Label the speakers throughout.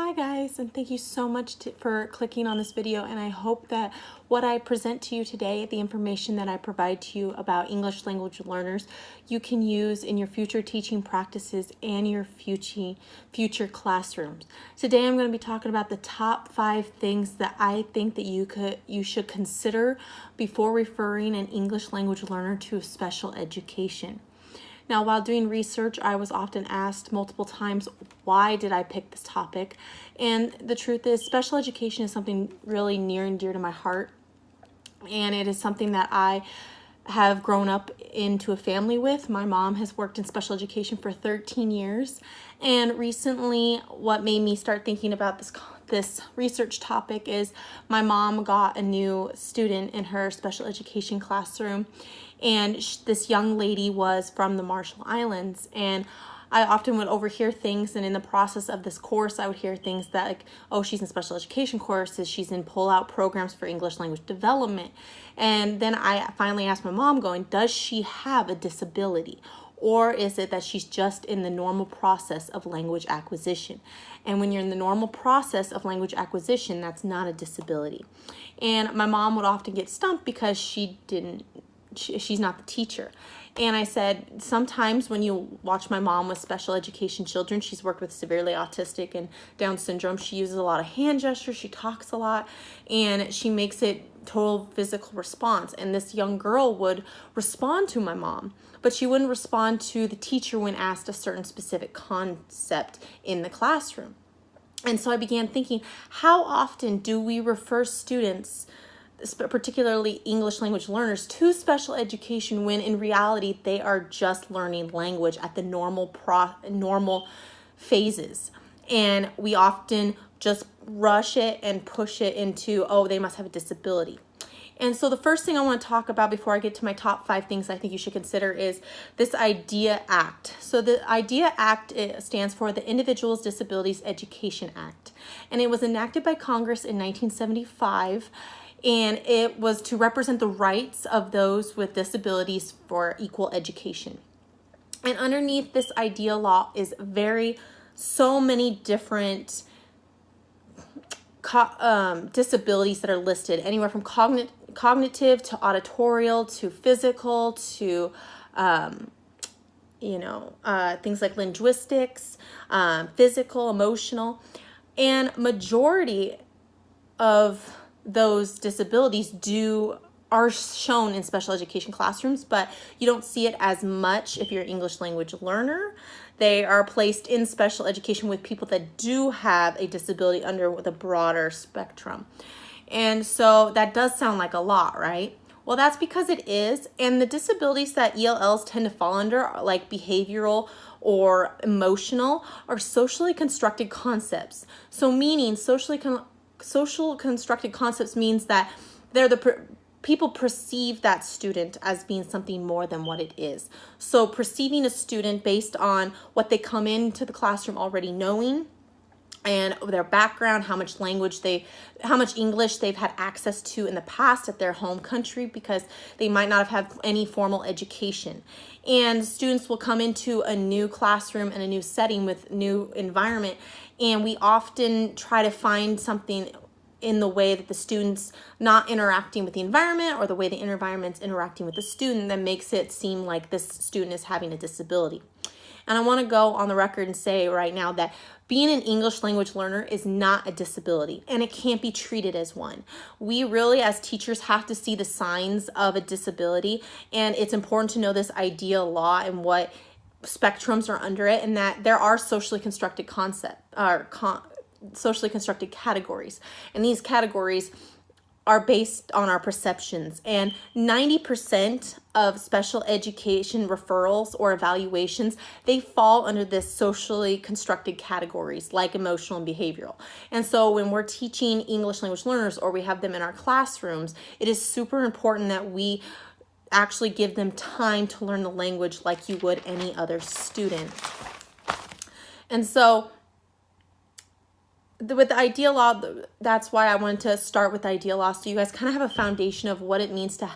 Speaker 1: Hi guys, and thank you so much for clicking on this video, and I hope that what I present to you today, the information that I provide to you about English language learners, you can use in your future teaching practices and your future classrooms. Today I'm going to be talking about the top 5 things that I think that you should consider before referring an English language learner to special education. Now, while doing research, I was often asked multiple times, why did I pick this topic? And the truth is, special education is something really near and dear to my heart. And it is something that I have grown up into a family with. My mom has worked in special education for 13 years. And recently, what made me start thinking about this research topic is my mom got a new student in her special education classroom, and this young lady was from the Marshall Islands, and I often would overhear things, and in the process of this course I would hear things that like, oh, she's in special education courses, she's in pull-out programs for English language development. And then I finally asked my mom, going, does she have a disability? Or is it that she's just in the normal process of language acquisition? And when you're in the normal process of language acquisition, that's not a disability. And my mom would often get stumped because she's not the teacher. And I said, sometimes when you watch my mom with special education children, she's worked with severely autistic and Down syndrome. She uses a lot of hand gestures, she talks a lot, and she makes it total physical response. And this young girl would respond to my mom, but she wouldn't respond to the teacher when asked a certain specific concept in the classroom. And so I began thinking, how often do we refer students, particularly English language learners, to special education when in reality they are just learning language at the normal phases? And we often just rush it and push it into, oh, they must have a disability. And so the first thing I want to talk about before I get to my top 5 things I think you should consider is this IDEA Act. So the IDEA Act, it stands for the Individuals with Disabilities Education Act. And it was enacted by Congress in 1975. And it was to represent the rights of those with disabilities for equal education. And underneath this IDEA law is so many different disabilities that are listed, anywhere from cognitive to auditorial to physical to things like linguistics, physical, emotional. And majority of those disabilities are shown in special education classrooms, but you don't see it as much if you're an English language learner. They are placed in special education with people that do have a disability under the broader spectrum. And so that does sound like a lot, right? Well, that's because it is. And the disabilities that ELLs tend to fall under, like behavioral or emotional, are socially constructed concepts. So meaning social constructed concepts means that people perceive that student as being something more than what it is. So perceiving a student based on what they come into the classroom already knowing, and their background, how much English they've had access to in the past at their home country, because they might not have had any formal education. And students will come into a new classroom and a new setting with new environment, and we often try to find something in the way that the student's not interacting with the environment or the way the environment's interacting with the student that makes it seem like this student is having a disability. And I want to go on the record and say right now that being an English language learner is not a disability, and it can't be treated as one. We really, as teachers, have to see the signs of a disability, and it's important to know this IDEA law and what spectrums are under it, and that there are socially constructed socially constructed categories, and these categories are based on our perceptions. And 90% of special education referrals or evaluations, they fall under this socially constructed categories like emotional and behavioral. And so when we're teaching English language learners or we have them in our classrooms, it is super important that we actually give them time to learn the language like you would any other student. And so with the IDEA law, that's why I wanted to start with the IDEA law, so you guys kind of have a foundation of what it means to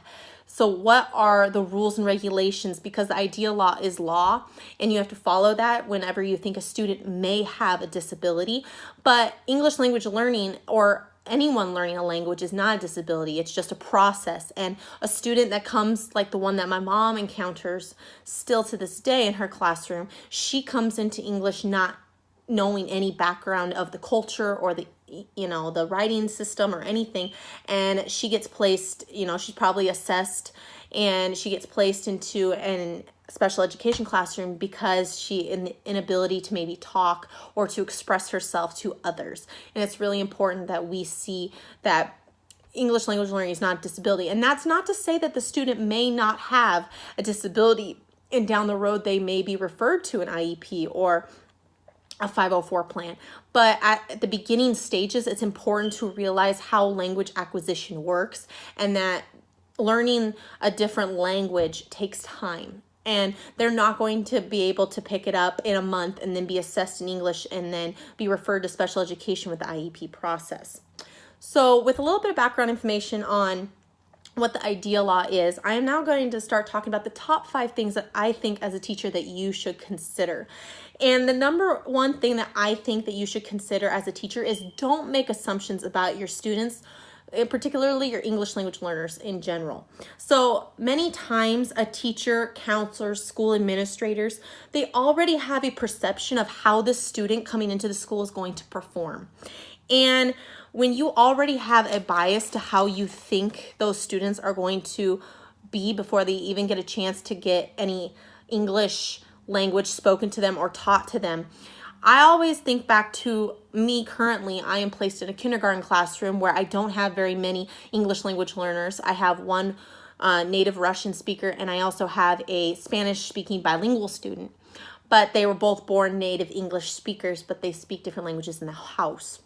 Speaker 1: So what are the rules and regulations? Because the IDEA law is law, and you have to follow that whenever you think a student may have a disability. But English language learning, or anyone learning a language, is not a disability. It's just a process. And a student that comes, like the one that my mom encounters still to this day in her classroom, she comes into English not knowing any background of the culture or the the writing system or anything, and she gets placed, she's probably assessed, and she gets placed into an special education classroom because she in the inability to maybe talk or to express herself to others. And it's really important that we see that English language learning is not a disability. And that's not to say that the student may not have a disability and down the road they may be referred to an IEP or a 504 plan. But at the beginning stages, it's important to realize how language acquisition works, and that learning a different language takes time. And they're not going to be able to pick it up in a month and then be assessed in English and then be referred to special education with the IEP process. So with a little bit of background information on what the IDEA law is, I am now going to start talking about the top 5 things that I think as a teacher that you should consider. And the number one thing that I think that you should consider as a teacher is don't make assumptions about your students, particularly your English language learners in general. So many times a teacher, counselors, school administrators, they already have a perception of how the student coming into the school is going to perform. And when you already have a bias to how you think those students are going to be before they even get a chance to get any English language spoken to them or taught to them, I always think back to me currently. I am placed in a kindergarten classroom where I don't have very many English language learners. I have one native Russian speaker, and I also have a Spanish-speaking bilingual student. But they were both born native English speakers, but they speak different languages in the house.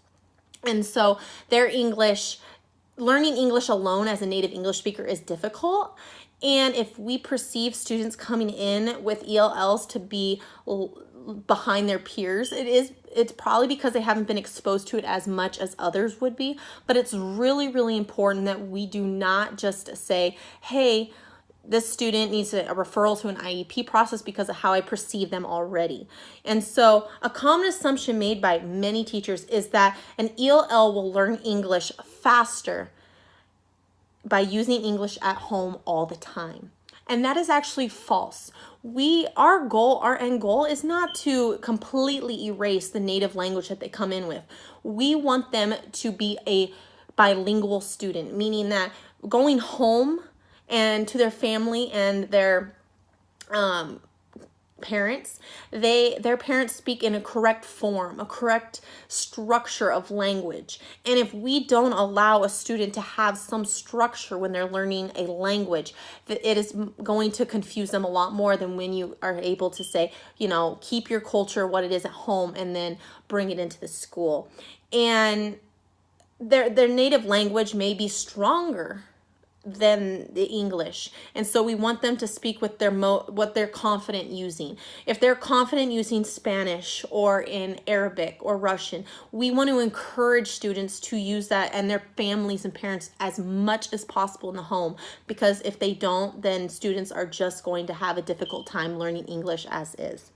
Speaker 1: And so their English, learning English alone as a native English speaker is difficult. And if we perceive students coming in with ELLs to be behind their peers, it's probably because they haven't been exposed to it as much as others would be. But it's really, really important that we do not just say, hey, this student needs a referral to an IEP process because of how I perceive them already. And so a common assumption made by many teachers is that an ELL will learn English faster by using English at home all the time. And that is actually false. Our end goal is not to completely erase the native language that they come in with. We want them to be a bilingual student, meaning that going home and to their family and their parents, their parents speak in a correct form, a correct structure of language. And if we don't allow a student to have some structure when they're learning a language, it is going to confuse them a lot more than when you are able to say, keep your culture what it is at home and then bring it into the school. And their native language may be stronger than the English, and so we want them to speak with what they're confident using. If they're confident using Spanish or in Arabic or Russian, we want to encourage students to use that and their families and parents as much as possible in the home, because if they don't, then students are just going to have a difficult time learning English as is.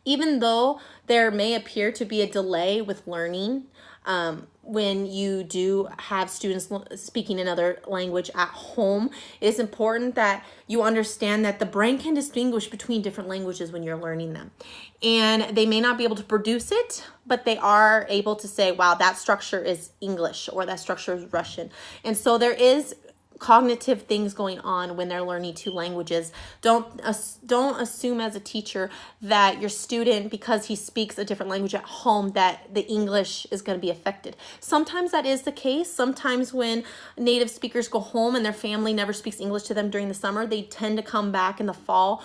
Speaker 1: Even though there may appear to be a delay with learning, when you do have students speaking another language at home, it is important that you understand that the brain can distinguish between different languages when you're learning them. And they may not be able to produce it, but they are able to say, wow, that structure is English or that structure is Russian. And so there is cognitive things going on when they're learning 2 languages. Don't assume as a teacher that your student, because he speaks a different language at home, that the English is going to be affected. Sometimes that is the case. Sometimes when native speakers go home and their family never speaks English to them during the summer, they tend to come back in the fall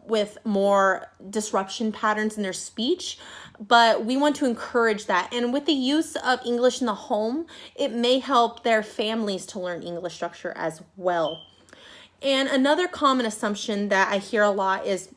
Speaker 1: with more disruption patterns in their speech. But we want to encourage that. And with the use of English in the home, it may help their families to learn English structure as well. And another common assumption that I hear a lot is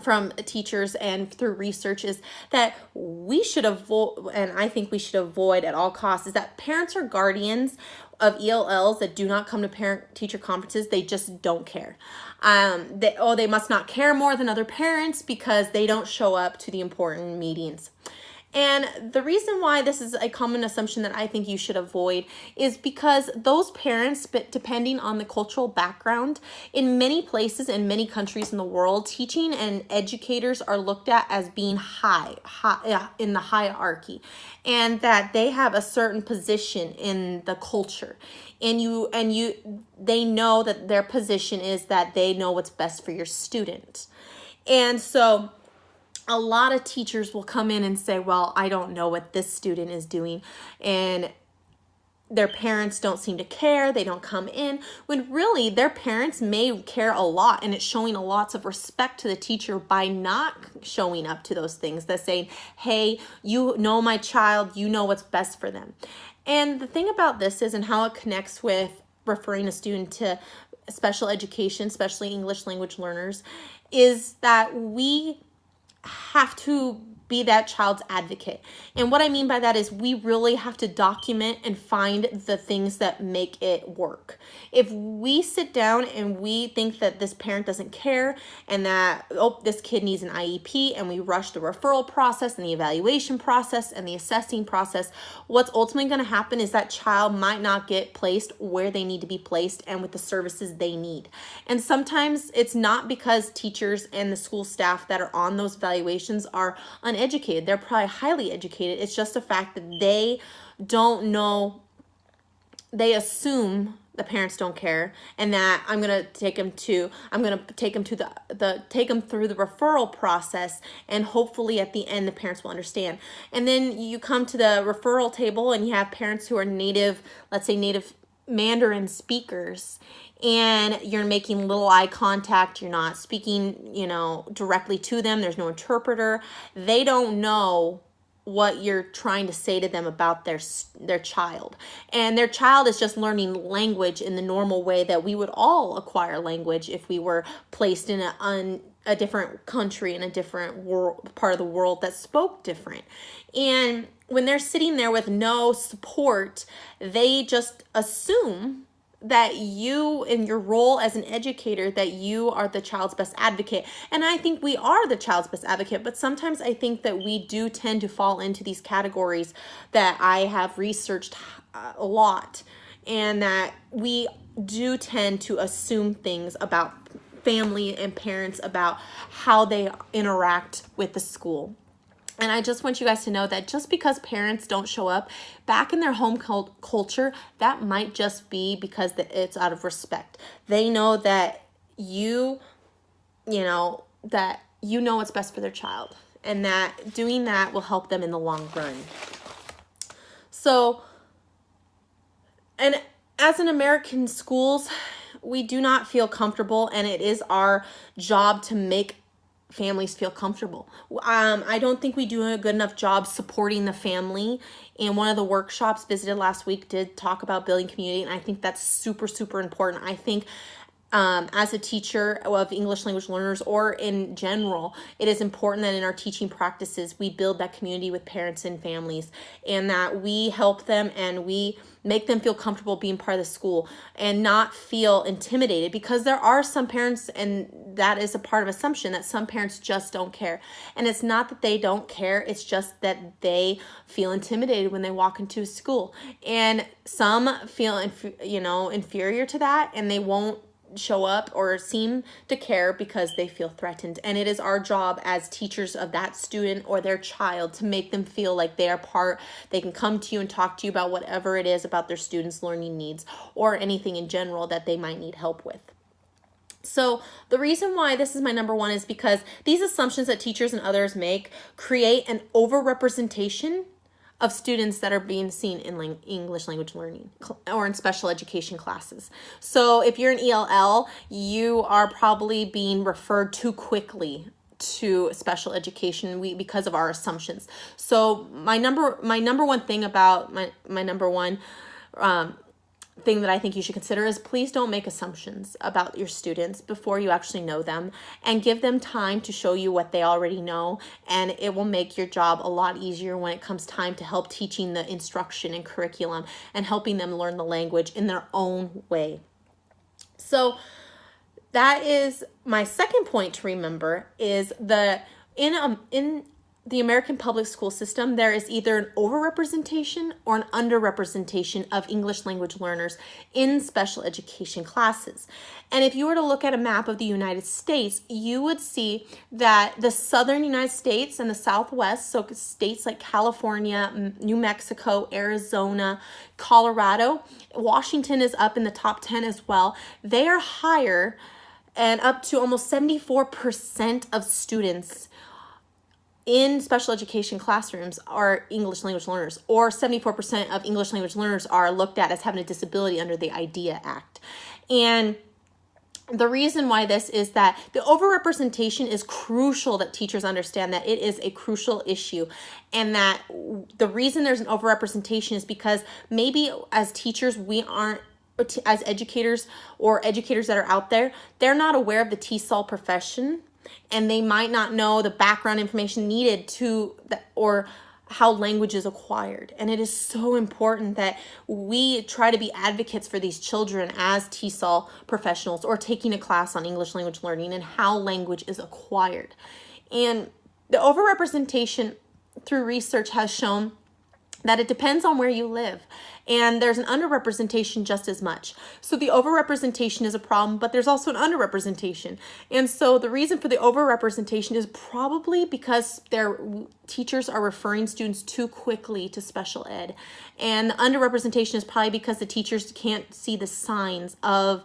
Speaker 1: from teachers and through research is that we should avoid, and I think we should avoid at all costs, is that parents or guardians of ELLs that do not come to parent-teacher conferences, they just don't care. They must not care more than other parents because they don't show up to the important meetings. And the reason why this is a common assumption that I think you should avoid is because those parents, but depending on the cultural background, in many places and many countries in the world, teaching and educators are looked at as being high in the hierarchy, and that they have a certain position in the culture. And they know that their position is that they know what's best for your student. And so a lot of teachers will come in and say, well, I don't know what this student is doing, and their parents don't seem to care, they don't come in, when really their parents may care a lot, and it's showing a lots of respect to the teacher by not showing up to those things. They're saying, hey, you know my child, you know what's best for them. And the thing about this is, and how it connects with referring a student to special education, especially English language learners, is that we have to be that child's advocate. And what I mean by that is we really have to document and find the things that make it work. If we sit down and we think that this parent doesn't care and that, oh, this kid needs an IEP, and we rush the referral process and the evaluation process and the assessing process, what's ultimately going to happen is that child might not get placed where they need to be placed and with the services they need. And sometimes it's not because teachers and the school staff that are on those evaluations are uneducated. They're probably highly educated. It's just the fact that they don't know, they assume the parents don't care, and that I'm going to take them through the referral process, and hopefully at the end the parents will understand. And then you come to the referral table and you have parents who are native, let's say native Mandarin speakers, and you're making little eye contact, you're not speaking, directly to them, there's no interpreter. They don't know what you're trying to say to them about their child. And their child is just learning language in the normal way that we would all acquire language if we were placed in a different country, in a different part of the world that spoke different. And when they're sitting there with no support, they just assume that you, in your role as an educator, that you are the child's best advocate. And I think we are the child's best advocate, but sometimes I think that we do tend to fall into these categories that I have researched a lot, and that we do tend to assume things about family and parents, about how they interact with the school. And I just want you guys to know that just because parents don't show up back in their home culture, that might just be because it's out of respect. They know that you know what's best for their child, and that doing that will help them in the long run. So, and as in American schools, we do not feel comfortable, and it is our job to make families feel comfortable. I don't think we do a good enough job supporting the family. And one of the workshops visited last week did talk about building community, and I think that's super, super important. I think as a teacher of English language learners, or in general, it is important that in our teaching practices we build that community with parents and families, and that we help them and we make them feel comfortable being part of the school and not feel intimidated, because there are some parents, and that is a part of assumption, that some parents just don't care. And it's not that they don't care, it's just that they feel intimidated when they walk into a school. And some feel inferior to that, and they won't show up or seem to care because they feel threatened. And it is our job as teachers of that student or their child to make them feel like they are part. They can come to you and talk to you about whatever it is about their students' learning needs, or anything in general that they might need help with. So the reason why this is my number one is because these assumptions that teachers and others make create an overrepresentation of students that are being seen in English language learning or in special education classes. So if you're an ELL, you are probably being referred too quickly to special education because of our assumptions. So my number one thing about my number one thing that I think you should consider is please don't make assumptions about your students before you actually know them, and give them time to show you what they already know, and it will make your job a lot easier when it comes time to help teaching the instruction and curriculum and helping them learn the language in their own way. So that is my second point to remember, is in the American public school system, there is either an overrepresentation or an underrepresentation of English language learners in special education classes. And if you were to look at a map of the United States, you would see that the southern United States and the Southwest, so states like California, New Mexico, Arizona, Colorado, Washington is up in the top 10 as well. They are higher, and up to almost 74% of students in special education classrooms are English language learners, or 74% of English language learners are looked at as having a disability under the IDEA Act. And the reason why this is that the overrepresentation is crucial, that teachers understand that it is a crucial issue, and that the reason there's an overrepresentation is because maybe as teachers we aren't, as educators or educators that are out there, they're not aware of the TESOL profession, and they might not know the background information needed to, or how language is acquired. And it is so important that we try to be advocates for these children as TESOL professionals, or taking a class on English language learning and how language is acquired. And the overrepresentation through research has shown that it depends on where you live, and there's an underrepresentation just as much. So the overrepresentation is a problem, but there's also an underrepresentation. And so the reason for the overrepresentation is probably because their teachers are referring students too quickly to special ed. And the underrepresentation is probably because the teachers can't see the signs of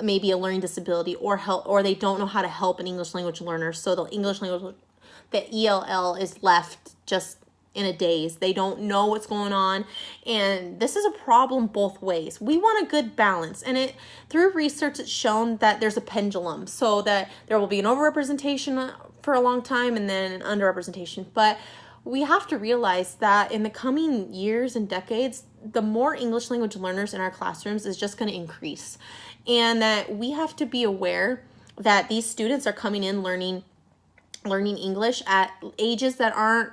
Speaker 1: maybe a learning disability or help, or they don't know how to help an English language learner. So the ELL is left just in a daze. They don't know what's going on, and this is a problem both ways. We want a good balance, and through research it's shown that there's a pendulum, so that there will be an overrepresentation for a long time and then an underrepresentation. But we have to realize that in the coming years and decades, the more English language learners in our classrooms is just going to increase, and that we have to be aware that these students are coming in learning English at ages that aren't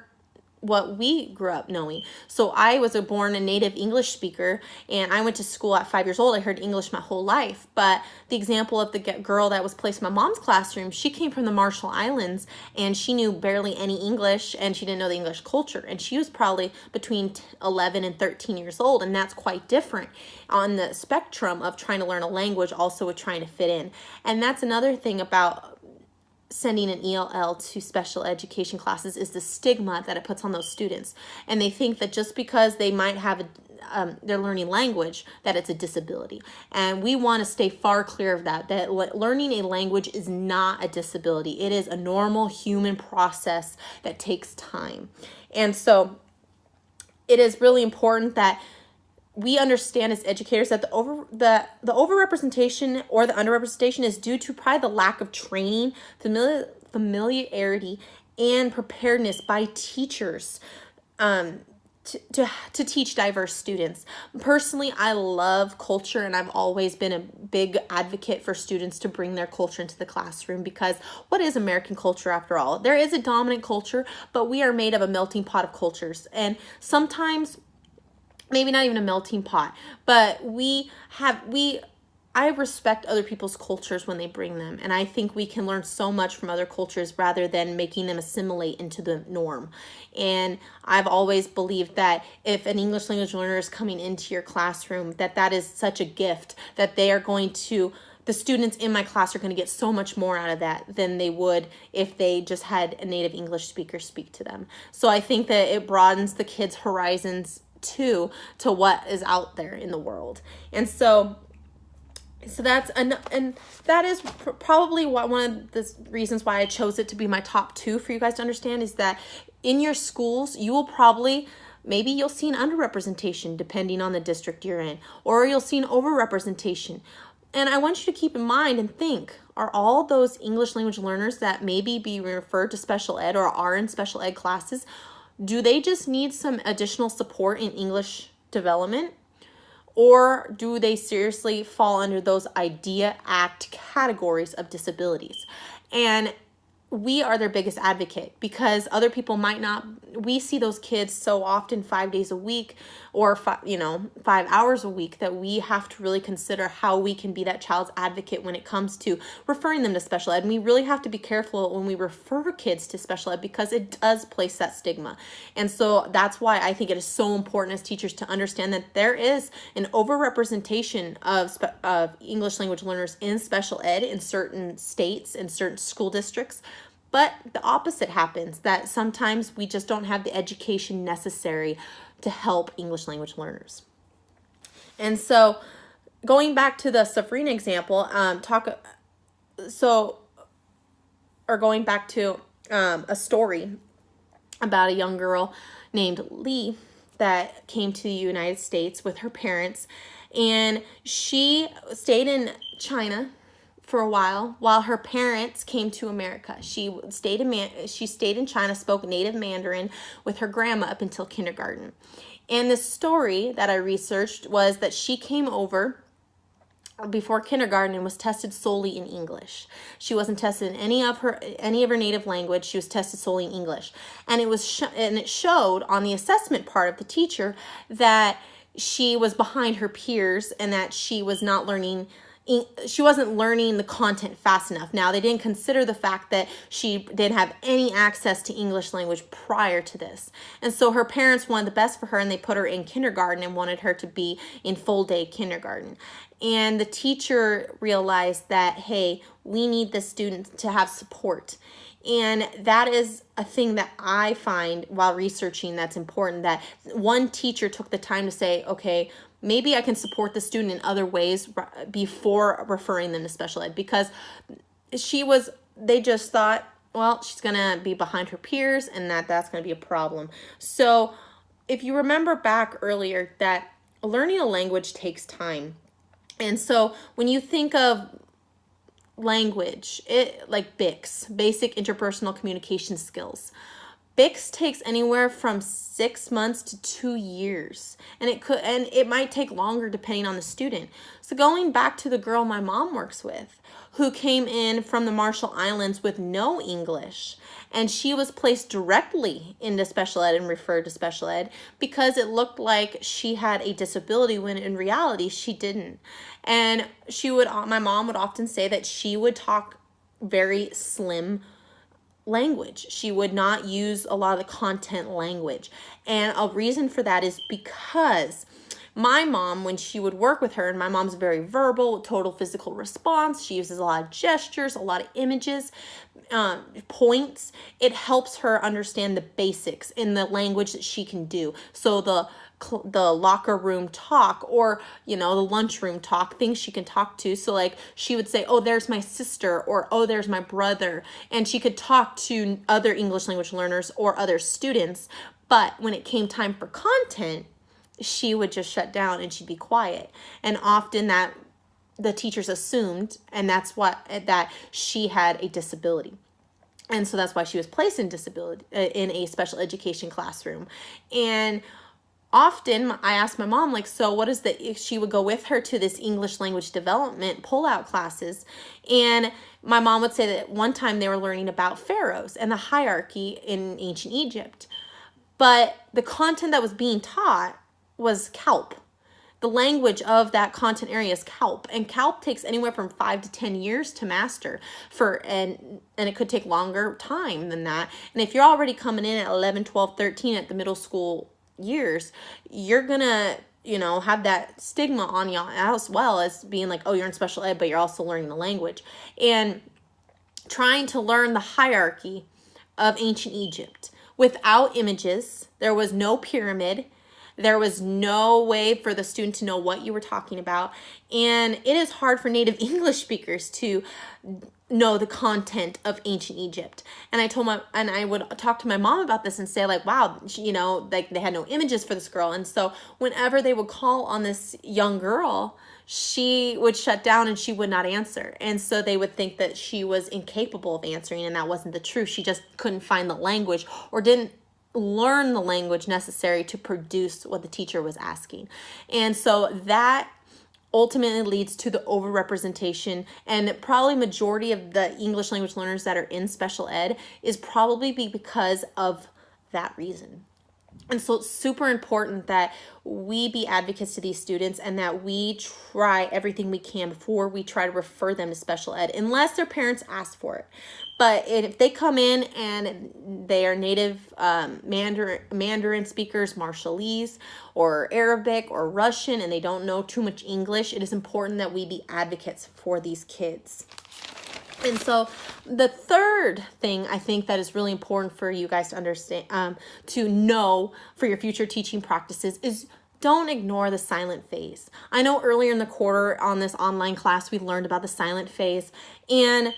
Speaker 1: what we grew up knowing. So I was born a native English speaker, and I went to school at 5 years old. I heard English my whole life. But the example of the girl that was placed in my mom's classroom, she came from the Marshall Islands, and she knew barely any English, and she didn't know the English culture. And she was probably between 11 and 13 years old, and that's quite different on the spectrum of trying to learn a language, also with trying to fit in. And that's another thing about sending an ELL to special education classes, is the stigma that it puts on those students. And they think that just because they might have they're learning language, that it's a disability. And we want to stay far clear of that learning a language is not a disability. It is a normal human process that takes time. And so it is really important that we understand as educators that the overrepresentation or the underrepresentation is due to probably the lack of training, familiarity, and preparedness by teachers to teach diverse students. Personally, I love culture, and I've always been a big advocate for students to bring their culture into the classroom, because what is American culture after all? There is a dominant culture, but we are made of a melting pot of cultures. And sometimes, maybe not even a melting pot, but I respect other people's cultures when they bring them. And I think we can learn so much from other cultures rather than making them assimilate into the norm. And I've always believed that if an English language learner is coming into your classroom, that is such a gift, that the students in my class are going to get so much more out of that than they would if they just had a native English speaker speak to them. So I think that it broadens the kids' horizons to what is out there in the world. And so that's and that is probably one of the reasons why I chose it to be my top 2 for you guys to understand, is that in your schools you will maybe you'll see an underrepresentation depending on the district you're in, or you'll see an overrepresentation. And I want you to keep in mind and think, are all those English language learners that maybe be referred to special ed or are in special ed classes, do they just need some additional support in English development? Or do they seriously fall under those IDEA Act categories of disabilities? And we are their biggest advocate, because other people might not. We see those kids so often 5 days a week, or 5 hours a week, that we have to really consider how we can be that child's advocate when it comes to referring them to special ed. And we really have to be careful when we refer kids to special ed, because it does place that stigma. And so that's why I think it is so important as teachers to understand that there is an overrepresentation of English language learners in special ed in certain states and certain school districts. But the opposite happens, that sometimes we just don't have the education necessary to help English language learners. And so going back to the Safrina example, going back to a story about a young girl named Lee that came to the United States with her parents, and she stayed in China for a while her parents came to America. She stayed in China, spoke native Mandarin with her grandma up until kindergarten. And the story that I researched was that she came over before kindergarten and was tested solely in English. She wasn't tested in any of her native language. She was tested solely in English. And it showed on the assessment part of the teacher that she was behind her peers and that she wasn't learning the content fast enough. Now, they didn't consider the fact that she didn't have any access to English language prior to this. And so her parents wanted the best for her, and they put her in kindergarten and wanted her to be in full day kindergarten. And the teacher realized that, hey, we need this student to have support. And that is a thing that I find while researching that's important, that one teacher took the time to say, okay, maybe I can support the student in other ways before referring them to special ed, because they just thought, well, she's going to be behind her peers and that's going to be a problem. So if you remember back earlier, that learning a language takes time. And so when you think of language, like BICS, basic interpersonal communication skills, BICS takes anywhere from 6 months to 2 years, and it might take longer depending on the student. So going back to the girl my mom works with, who came in from the Marshall Islands with no English, and she was placed directly into special ed and referred to special ed because it looked like she had a disability when in reality she didn't. And my mom would often say that she would talk very slim language. She would not use a lot of the content language. And a reason for that is because my mom, when she would work with her, and my mom's very verbal, total physical response, she uses a lot of gestures, a lot of images, points. It helps her understand the basics in the language that she can do. So the locker room talk, or the lunchroom talk, things she can talk to. So like she would say, oh, there's my sister, or oh, there's my brother, and she could talk to other English language learners or other students. But when it came time for content, she would just shut down and she'd be quiet. And often that the teachers assumed, and that she had a disability. And so that's why she was placed in a special education classroom. And often I asked my mom, like, so what is she would go with her to this English language development pull-out classes. And my mom would say that one time they were learning about pharaohs and the hierarchy in ancient Egypt. But the content that was being taught was Kelp. The language of that content area is Kelp, and Kelp takes anywhere from 5 to 10 years to master, and it could take longer time than that. And if you're already coming in at 11, 12, 13 at the middle school years, you're gonna have that stigma on you, as well as being like, oh, you're in special ed, but you're also learning the language. And trying to learn the hierarchy of ancient Egypt without images, there was no pyramid. There was no way for the student to know what you were talking about. And it is hard for native English speakers to know the content of ancient Egypt. And I would talk to my mom about this and say, like, wow, like they had no images for this girl. And so whenever they would call on this young girl, she would shut down and she would not answer. And so they would think that she was incapable of answering, and that wasn't the truth. She just couldn't find the language, or didn't learn the language necessary to produce what the teacher was asking. And so that ultimately leads to the overrepresentation, and probably majority of the English language learners that are in special ed is probably because of that reason. And so it's super important that we be advocates to these students and that we try everything we can before we try to refer them to special ed, unless their parents ask for it. But if they come in and they are native Mandarin speakers, Marshallese, or Arabic or Russian, and they don't know too much English, it is important that we be advocates for these kids. And so the third thing I think that is really important for you guys to understand, to know for your future teaching practices is don't ignore the silent phase. I know earlier in the quarter on this online class, we learned about the silent phase, and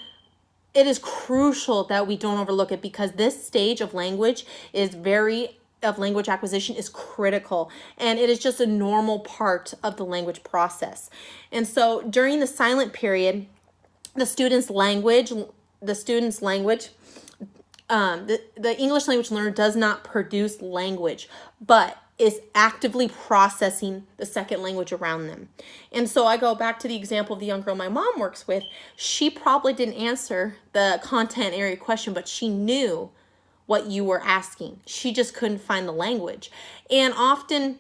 Speaker 1: it is crucial that we don't overlook it, because this stage of language language acquisition is critical, and it is just a normal part of the language process. And so during the silent period, the English language learner does not produce language, but is actively processing the second language around them. And so I go back to the example of the young girl my mom works with. She probably didn't answer the content area question, but she knew what you were asking. She just couldn't find the language. And often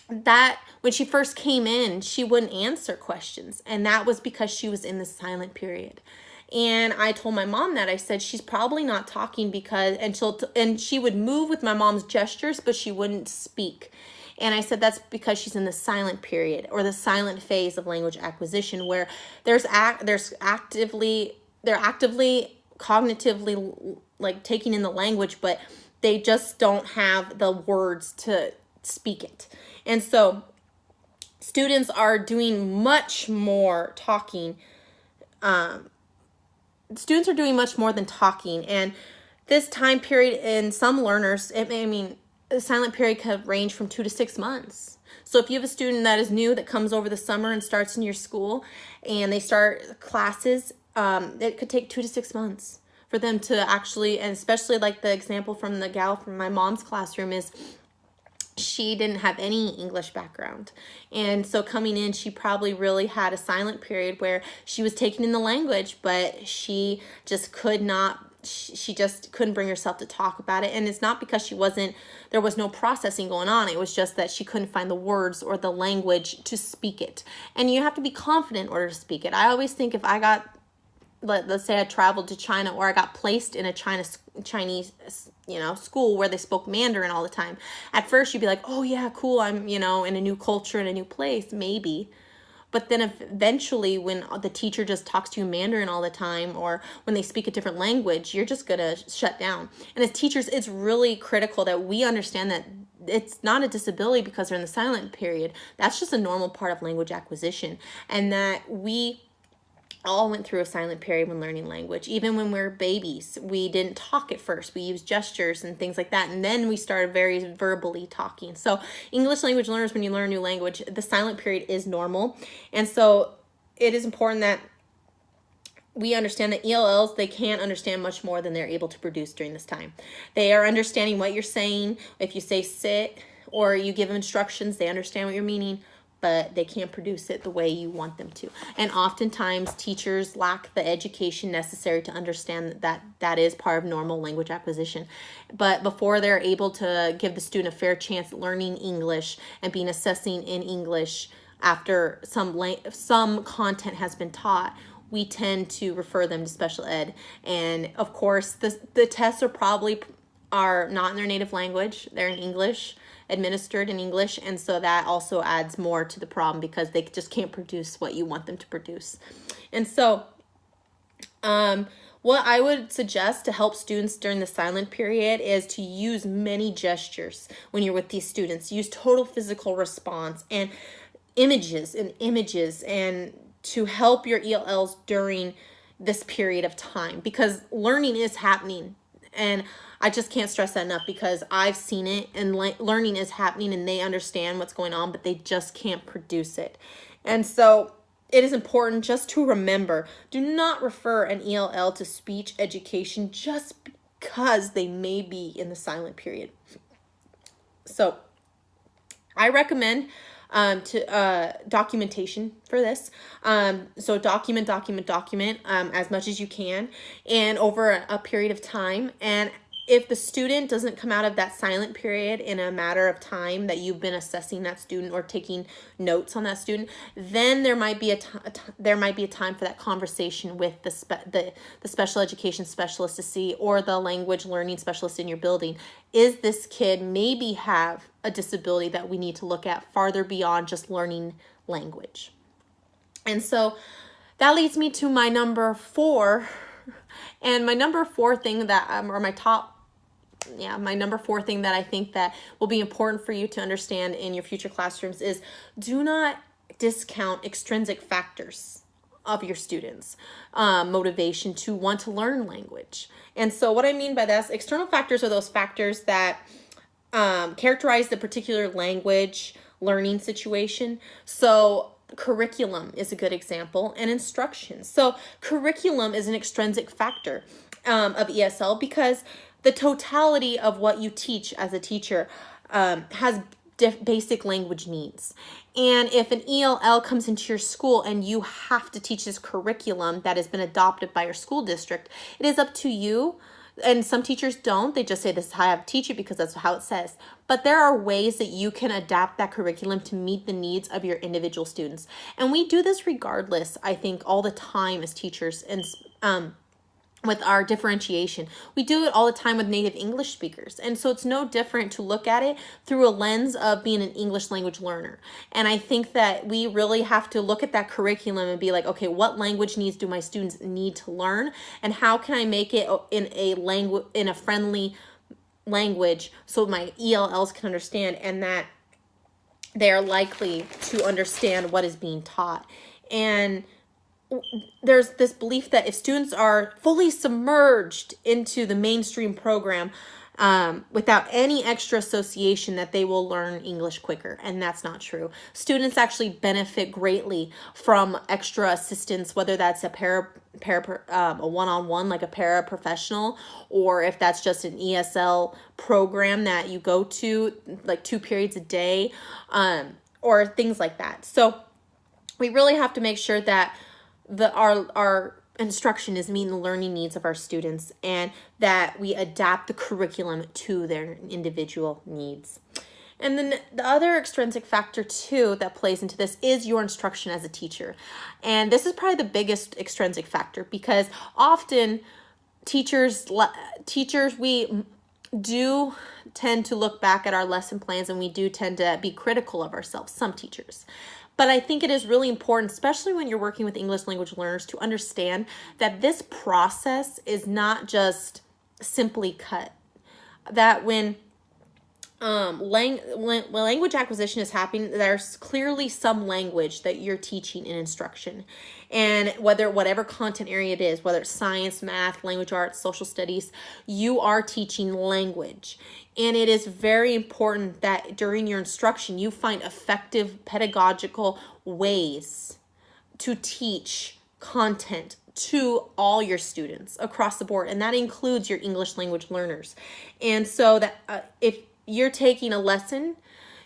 Speaker 1: that when she first came in, she wouldn't answer questions, and that was because she was in the silent period. And I told my mom that. I said she's probably not talking because and she would move with my mom's gestures, but she wouldn't speak. And I said that's because she's in the silent period, or the silent phase of language acquisition, where they're actively cognitively like taking in the language, but they just don't have the words to speak it. And so students are doing much more talking. Students are doing much more than talking. And this time period in some learners, the silent period could range from 2 to 6 months. So if you have a student that is new that comes over the summer and starts in your school and they start classes, it could take 2 to 6 months for them to actually, and especially like the example from the gal from my mom's classroom is, she didn't have any English background. And so coming in, she probably really had a silent period where she was taking in the language, but she just couldn't bring herself to talk about it. And it's not because there was no processing going on. It was just that she couldn't find the words or the language to speak it. And you have to be confident in order to speak it. I always think if I got, let's say I traveled to China, or I got placed in a Chinese school where they spoke Mandarin all the time. At first you'd be like, oh yeah, cool, I'm, in a new culture, in a new place, maybe. But then eventually when the teacher just talks to you Mandarin all the time, or when they speak a different language, you're just going to shut down. And as teachers, it's really critical that we understand that it's not a disability because they're in the silent period. That's just a normal part of language acquisition. And that we all went through a silent period when learning language. Even when we were babies, we didn't talk at first. We used gestures and things like that. And then we started very verbally talking. So English language learners, when you learn a new language, the silent period is normal. And so it is important that we understand that ELLs, they can't understand much more than they're able to produce during this time. They are understanding what you're saying. If you say sit or you give them instructions, they understand what you're meaning, but they can't produce it the way you want them to. And oftentimes teachers lack the education necessary to understand that that is part of normal language acquisition. But before they're able to give the student a fair chance at learning English and being assessing in English after some content has been taught, we tend to refer them to special ed. And of course, the tests are not in their native language. They're in English, administered in English, and so that also adds more to the problem because they just can't produce what you want them to produce. And so what I would suggest to help students during the silent period is to use many gestures when you're with these students. Use total physical response and images and to help your ELLs during this period of time, because learning is happening. And I just can't stress that enough, because I've seen it, and learning is happening and they understand what's going on, but they just can't produce it. And so it is important just to remember, do not refer an ELL to speech education just because they may be in the silent period. So I recommend documentation for this. So document as much as you can and over a period of time. And if the student doesn't come out of that silent period in a matter of time that you've been assessing that student or taking notes on that student, then there might be a time for that conversation with the special education specialist to see, or the language learning specialist in your building. Is this kid maybe have a disability that we need to look at farther beyond just learning language? And so that leads me to my number 4. And my number 4 thing that, my number 4 thing that I think that will be important for you to understand in your future classrooms is, do not discount extrinsic factors of your students' motivation to want to learn language. And so what I mean by that is, external factors are those factors that characterize the particular language learning situation. So curriculum is a good example, and instruction. So curriculum is an extrinsic factor of ESL, because the totality of what you teach as a teacher has basic language needs. And if an ELL comes into your school and you have to teach this curriculum that has been adopted by your school district, it is up to you. And some teachers don't. They just say, this is how I have to teach it because that's how it says. But there are ways that you can adapt that curriculum to meet the needs of your individual students. And we do this regardless, I think, all the time as teachers, and with our differentiation. We do it all the time with native English speakers. And so it's no different to look at it through a lens of being an English language learner. And I think that we really have to look at that curriculum and be like, okay, what language needs do my students need to learn? And how can I make it in a friendly language so my ELLs can understand, and that they're likely to understand what is being taught. And there's this belief that if students are fully submerged into the mainstream program without any extra association, that they will learn English quicker. And that's not true. Students actually benefit greatly from extra assistance, whether that's a one-on-one, like a paraprofessional, or if that's just an ESL program that you go to like 2 periods a day, or things like that. So we really have to make sure that our instruction is meeting the learning needs of our students, and that we adapt the curriculum to their individual needs. And then the other extrinsic factor too that plays into this is your instruction as a teacher. And this is probably the biggest extrinsic factor, because often teachers, we do tend to look back at our lesson plans, and we do tend to be critical of ourselves, some teachers. But I think it is really important, especially when you're working with English language learners, to understand that this process is not just simply cut. That when language acquisition is happening, there's clearly some language that you're teaching in instruction. And whatever content area it is, whether it's science, math, language arts, social studies, you are teaching language. And it is very important that during your instruction, you find effective pedagogical ways to teach content to all your students across the board. And that includes your English language learners. And so that if you're taking a lesson,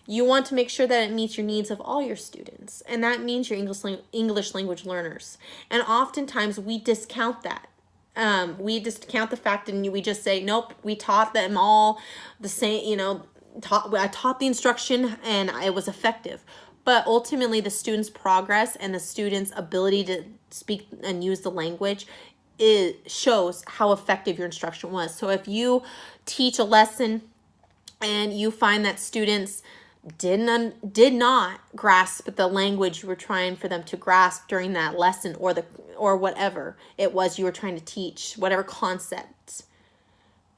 Speaker 1: you want to make sure that it meets your needs of all your students. And that means your English language learners. And oftentimes we discount that. We discount the fact, and we just say, nope, we taught them all the same, I taught the instruction and it was effective. But ultimately the student's progress and the student's ability to speak and use the language, it shows how effective your instruction was. So if you teach a lesson and you find that students did not grasp the language you were trying for them to grasp during that lesson, or whatever it was you were trying to teach, whatever concept,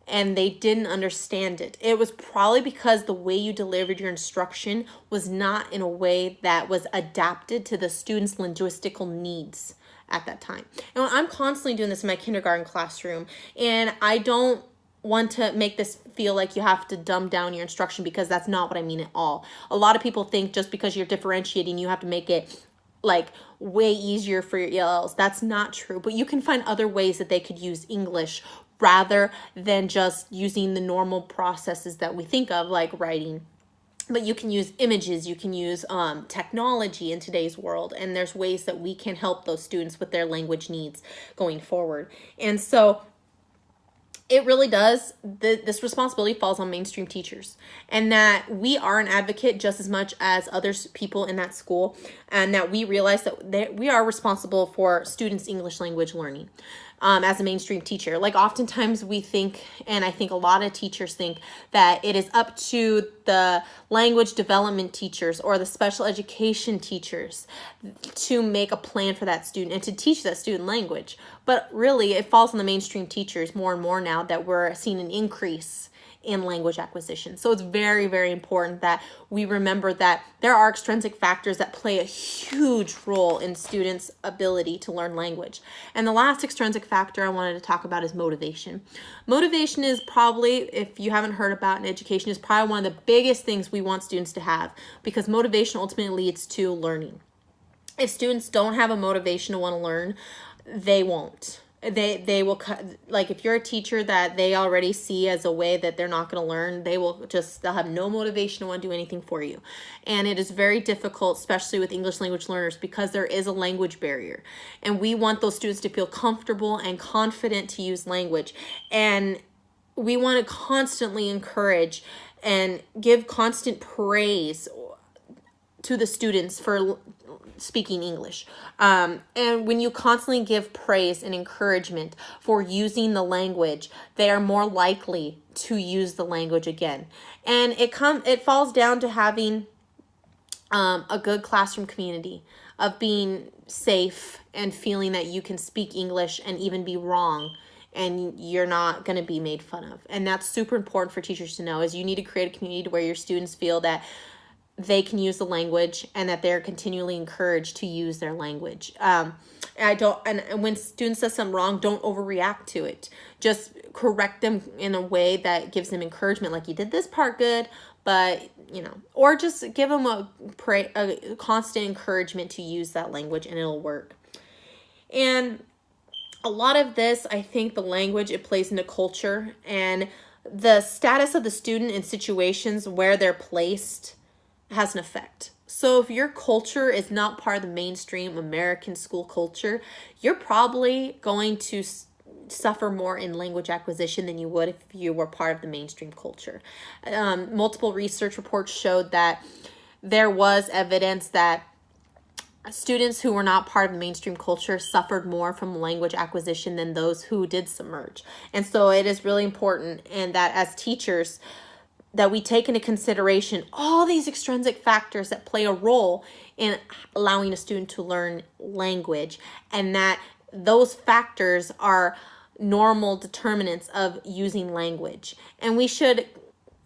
Speaker 1: and they didn't understand it, it was probably because the way you delivered your instruction was not in a way that was adapted to the student's linguistical needs at that time. And I'm constantly doing this in my kindergarten classroom, and I don't want to make this feel like you have to dumb down your instruction, because that's not what I mean at all. A lot of people think just because you're differentiating, you have to make it like way easier for your ELLs. That's not true, but you can find other ways that they could use English rather than just using the normal processes that we think of, like writing. But you can use images, you can use technology in today's world, and there's ways that we can help those students with their language needs going forward. And so it really does, this responsibility falls on mainstream teachers, and that we are an advocate just as much as other people in that school, and that we realize that we are responsible for students' English language learning. As a mainstream teacher, like oftentimes we think, and I think a lot of teachers think, that it is up to the language development teachers or the special education teachers to make a plan for that student and to teach that student language. But really, it falls on the mainstream teachers more and more now that we're seeing an increase in language acquisition. So it's very, very important that we remember that there are extrinsic factors that play a huge role in students' ability to learn language. And the last extrinsic factor I wanted to talk about is motivation. Motivation is probably, if you haven't heard about in education, is probably one of the biggest things we want students to have, because motivation ultimately leads to learning. If students don't have a motivation to want to learn, they won't. They will, like if you're a teacher that they already see as a way that they're not going to learn, they'll have no motivation to want to do anything for you. And it is very difficult, especially with English language learners, because there is a language barrier. And we want those students to feel comfortable and confident to use language. And we want to constantly encourage and give constant praise to the students for speaking English. And when you constantly give praise and encouragement for using the language, they are more likely to use the language again. And it falls down to having a good classroom community, of being safe and feeling that you can speak English and even be wrong and you're not going to be made fun of. And that's super important for teachers to know, is you need to create a community where your students feel that they can use the language and that they're continually encouraged to use their language. And when students say something wrong, don't overreact to it. Just correct them in a way that gives them encouragement, like, you did this part good, but or just give them a constant encouragement to use that language, and it'll work. And a lot of this, I think, the language, it plays into culture and the status of the student in situations where they're placed has an effect. So if your culture is not part of the mainstream American school culture, you're probably going to suffer more in language acquisition than you would if you were part of the mainstream culture. Multiple research reports showed that there was evidence that students who were not part of the mainstream culture suffered more from language acquisition than those who did submerge. And so it is really important, and that as teachers, that we take into consideration all these extrinsic factors that play a role in allowing a student to learn language, and that those factors are normal determinants of using language. And we should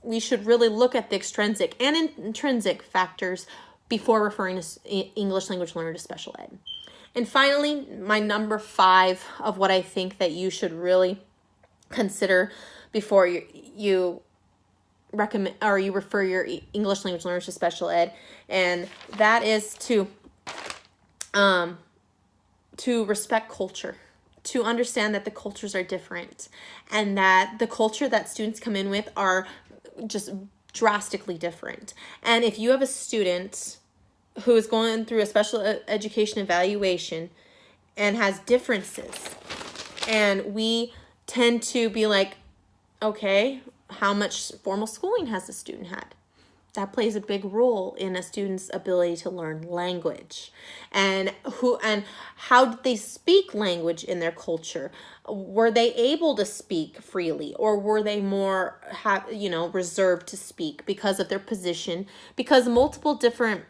Speaker 1: really look at the extrinsic and intrinsic factors before referring to English language learner to special ed. And finally, my number 5 of what I think that you should really consider before you recommend or you refer your English language learners to special ed, and that is to respect culture, to understand that the cultures are different, and that the culture that students come in with are just drastically different. And if you have a student who is going through a special education evaluation and has differences, and we tend to be like, okay, how much formal schooling has the student had? That plays a big role in a student's ability to learn language. And how did they speak language in their culture? Were they able to speak freely, or were they more reserved to speak because of their position? Because multiple different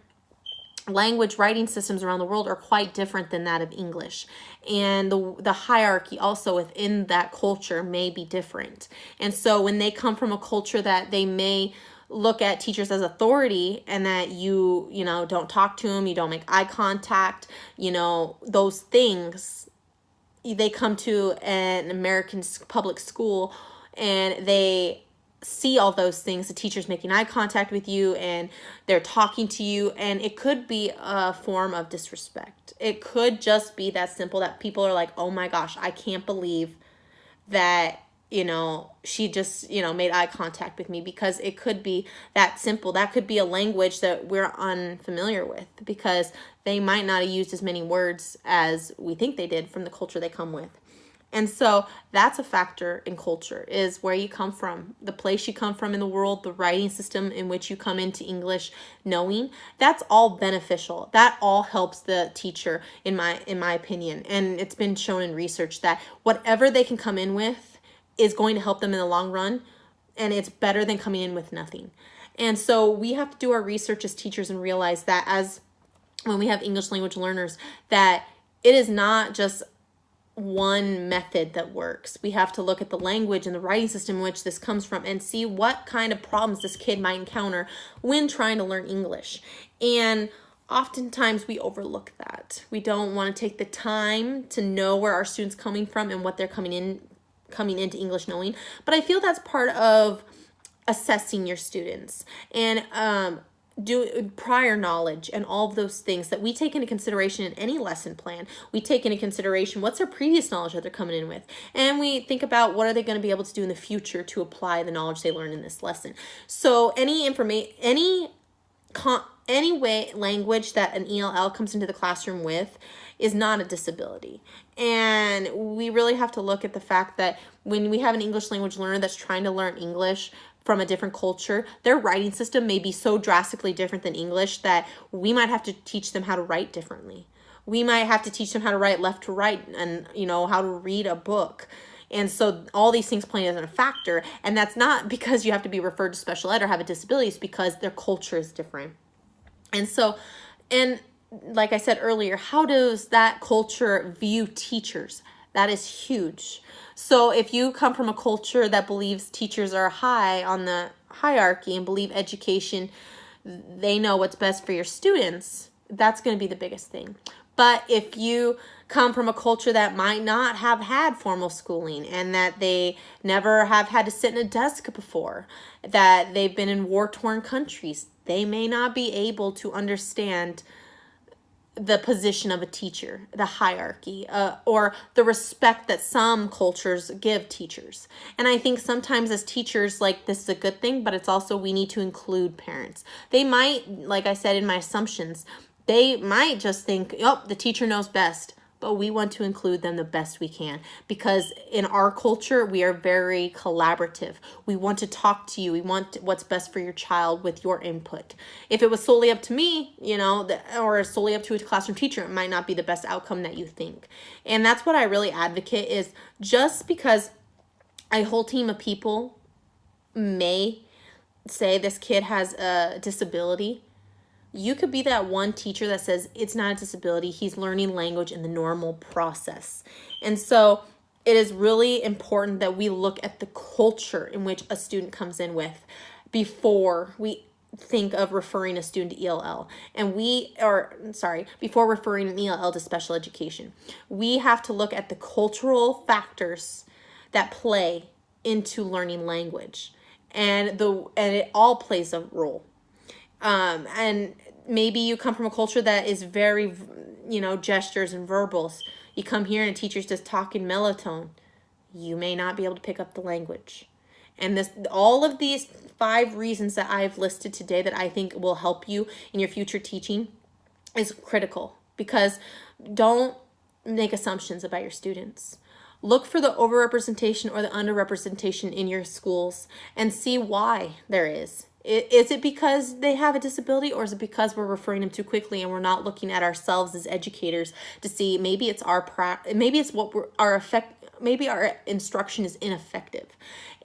Speaker 1: language writing systems around the world are quite different than that of English. And the hierarchy also within that culture may be different. And so when they come from a culture that they may look at teachers as authority, and that you don't talk to them, you don't make eye contact, those things, they come to an American public school and they see all those things, the teacher's making eye contact with you and they're talking to you, and it could be a form of disrespect. It could just be that simple, that people are like, oh my gosh, I can't believe that she just, made eye contact with me, because it could be that simple. That could be a language that we're unfamiliar with, because they might not have used as many words as we think they did from the culture they come with. And so that's a factor in culture, is where you come from, the place you come from in the world, the writing system in which you come into English knowing. That's all beneficial. That all helps the teacher, in my opinion. And it's been shown in research that whatever they can come in with is going to help them in the long run, and it's better than coming in with nothing. And so we have to do our research as teachers and realize that, as when we have English language learners, that it is not just one method that works. We have to look at the language and the writing system in which this comes from, and see what kind of problems this kid might encounter when trying to learn English. And oftentimes we overlook that. We don't want to take the time to know where our students coming from and what they're coming into English knowing. But I feel that's part of assessing your students, and do prior knowledge and all of those things that we take into consideration in any lesson plan. We take into consideration what's their previous knowledge that they're coming in with, and we think about what are they going to be able to do in the future to apply the knowledge they learned in this lesson. So any way language that an ELL comes into the classroom with is not a disability. And we really have to look at the fact that when we have an English language learner that's trying to learn English from a different culture, their writing system may be so drastically different than English that we might have to teach them how to write differently. We might have to teach them how to write left to right, and how to read a book. And so all these things play as a factor, and that's not because you have to be referred to special ed or have a disability. It's because their culture is different. And so, and like I said earlier, how does that culture view teachers? That is huge. So if you come from a culture that believes teachers are high on the hierarchy and believe education, they know what's best for your students, that's going to be the biggest thing. But if you come from a culture that might not have had formal schooling, and that they never have had to sit in a desk before, that they've been in war-torn countries, they may not be able to understand the position of a teacher, the hierarchy, or the respect that some cultures give teachers. And I think sometimes as teachers, like, this is a good thing, but it's also, we need to include parents. They might, like I said in my assumptions, they might just think, oh, the teacher knows best. But we want to include them the best we can, because in our culture, we are very collaborative. We want to talk to you. We want what's best for your child with your input. If it was solely up to me, or solely up to a classroom teacher, it might not be the best outcome that you think. And that's what I really advocate, is just because a whole team of people may say this kid has a disability, you could be that one teacher that says it's not a disability, he's learning language in the normal process. And so it is really important that we look at the culture in which a student comes in with before we think of referring a student to ELL. And before referring an ELL to special education. We have to look at the cultural factors that play into learning language. And it all plays a role. And maybe you come from a culture that is very, gestures and verbals. You come here and a teacher's just talking mellow-tone. You may not be able to pick up the language. And all of these 5 reasons that I've listed today that I think will help you in your future teaching is critical, because don't make assumptions about your students. Look for the overrepresentation or the underrepresentation in your schools and see why there is. Is it because they have a disability, or is it because we're referring them too quickly and we're not looking at ourselves as educators to see maybe it's maybe our instruction is ineffective.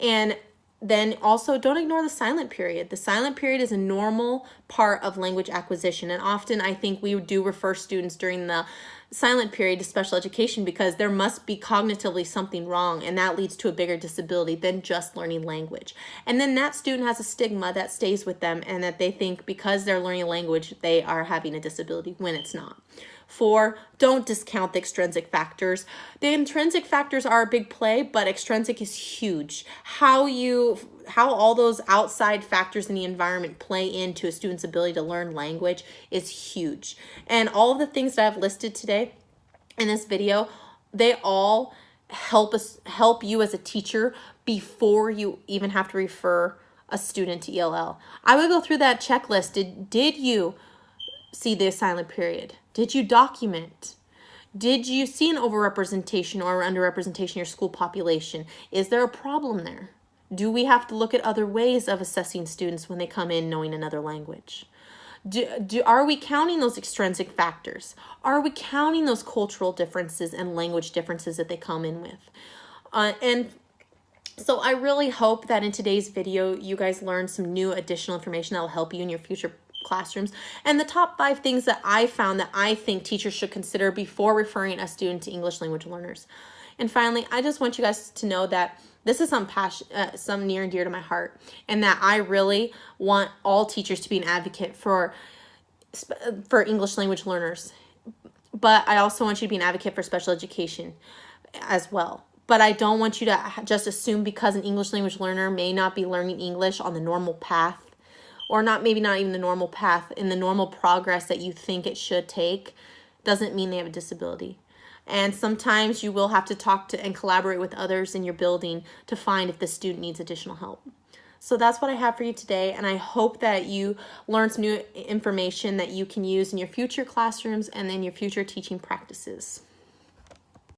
Speaker 1: And then also, don't ignore the silent period. The silent period is a normal part of language acquisition, and often I think we do refer students during the silent period to special education because there must be cognitively something wrong, and that leads to a bigger disability than just learning language. And then that student has a stigma that stays with them, and that they think because they're learning language, they are having a disability when it's not. 4, don't discount the extrinsic factors. The intrinsic factors are a big play, but extrinsic is huge. How all those outside factors in the environment play into a student's ability to learn language is huge. And all of the things that I've listed today in this video, they all help you as a teacher before you even have to refer a student to ELL. I would go through that checklist. Did you see the silent period? Did you document? Did you see an overrepresentation or underrepresentation in your school population? Is there a problem there? Do we have to look at other ways of assessing students when they come in knowing another language? Are we counting those extrinsic factors? Are we counting those cultural differences and language differences that they come in with? And so I really hope that in today's video, you guys learned some new additional information that will help you in your future classrooms. And the top 5 things that I found that I think teachers should consider before referring a student to English language learners. And finally, I just want you guys to know that this is some near and dear to my heart, and that I really want all teachers to be an advocate for English language learners. But I also want you to be an advocate for special education as well. But I don't want you to just assume because an English language learner may not be learning English on the normal path, or maybe not even the normal path, in the normal progress that you think it should take, doesn't mean they have a disability. And sometimes you will have to talk to and collaborate with others in your building to find if the student needs additional help. So that's what I have for you today, and I hope that you learn some new information that you can use in your future classrooms and in your future teaching practices.